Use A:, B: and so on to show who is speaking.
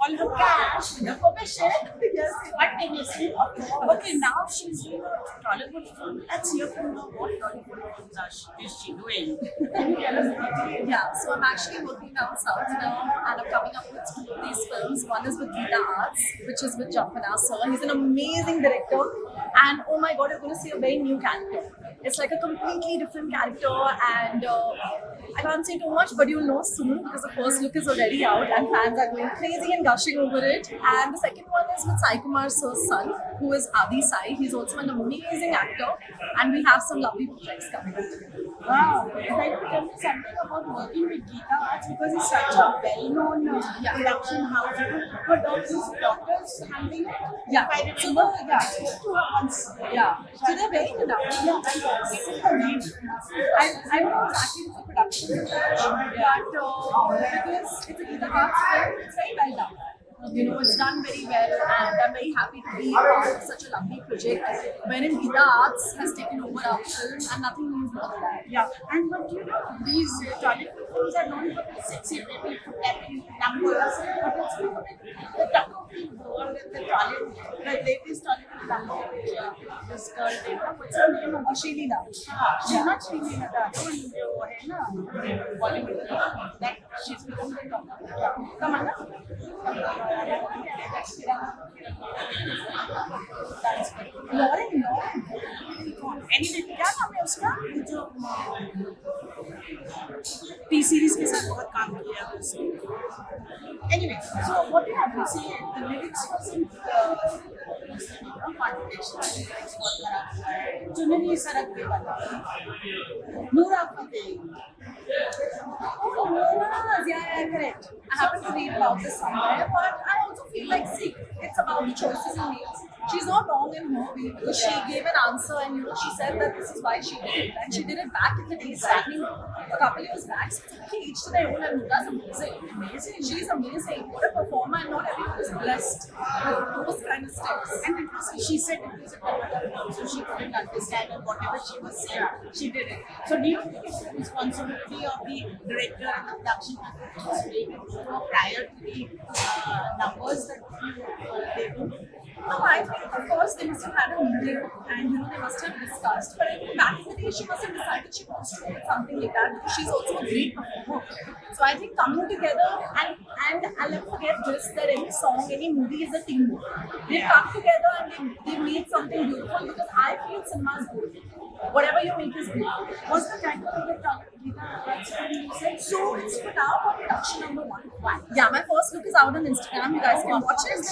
A: all her cash with her permission. Yes, but previously, okay, now she's doing a Tollywood film. Let's hear from her what Tollywood films is she doing. Can you tell us about
B: Yeah, so I'm actually working down south now, and I'm coming up with two of these films. One is with Geetha Arts, which is with Jampana Sir. He's an amazing director, and oh my god, you're going to see a very new character. It's like a completely different character, and I can't say too much, but you'll know soon because the first look is already out, and fans are going crazy and gushing over it. And the second one is with Sai Kumar Sir's son, who is Adi Sai. He's also an amazing actor, and we have some lovely projects coming up.
A: wow. Can you tell me something about working with Geetha Arts because it's such a well-known production house. But all these daughters handling it.
B: Yeah.
A: If I remember, I spoke to her once.
B: Yeah, so they're very good at it.
A: Yeah, and what is her name?
B: I don't know exactly the production but because it's a Geetha Arts film, it's very well done. You know, it's done very well, and I'm very happy to be part of such a lovely project wherein Geetha Arts has taken over our film, and nothing means more than that.
A: Yeah, and but you know, these Tollywood films are known for the sexy baby tapping numbers, but it's not the talk of the world in the Tollywood, the latest Tollywood number, which this girl did, what's her name?
B: Shalina.
A: She's not Shalina, the other one, जो है ना, Bollywood, that she's filmed the talk of the Come on,
B: Lauren,
A: Anyway, क्या नाम है उसका जो T series के साथ बहुत काम किया है उसने. Anyway, so what you have to see, the lyrics wasn't contradiction. The lyrics बहुत खराब हुआ है. चुनरी सड़क पे बना. नूरा फतेह.
B: Oh, Moonaz, yeah, correct. I happen to read about this somewhere, but I also feel like, see, it's about the choices you make. She's not wrong in her way because she gave an answer and she said that this is why she did it, and she did it back in the days, happening a couple years back. So it's okay, each to their own, and Nora's amazing. She's amazing. What a performer, and not everyone is blessed with those kind of steps.
A: And it was, she said it was a Kannada, so she couldn't understand, and whatever she was saying, she did it. So do you think it's the responsibility of the director and the production company to prior to the numbers that they do?
B: No, I think of course they must have had a meeting and they must have discussed. But I think back in the day she must have decided she wants to do something like that because she's also a great performer. So I think coming together and I'll never forget this, that any song, any movie is a teamwork. They've come together and they've made something beautiful because I feel cinema is good. Whatever you make is good.
A: What's the title of the Geetha Arts film you said?
B: So it's put out on production number 1. Yeah, my first look is out on Instagram. You guys can watch it.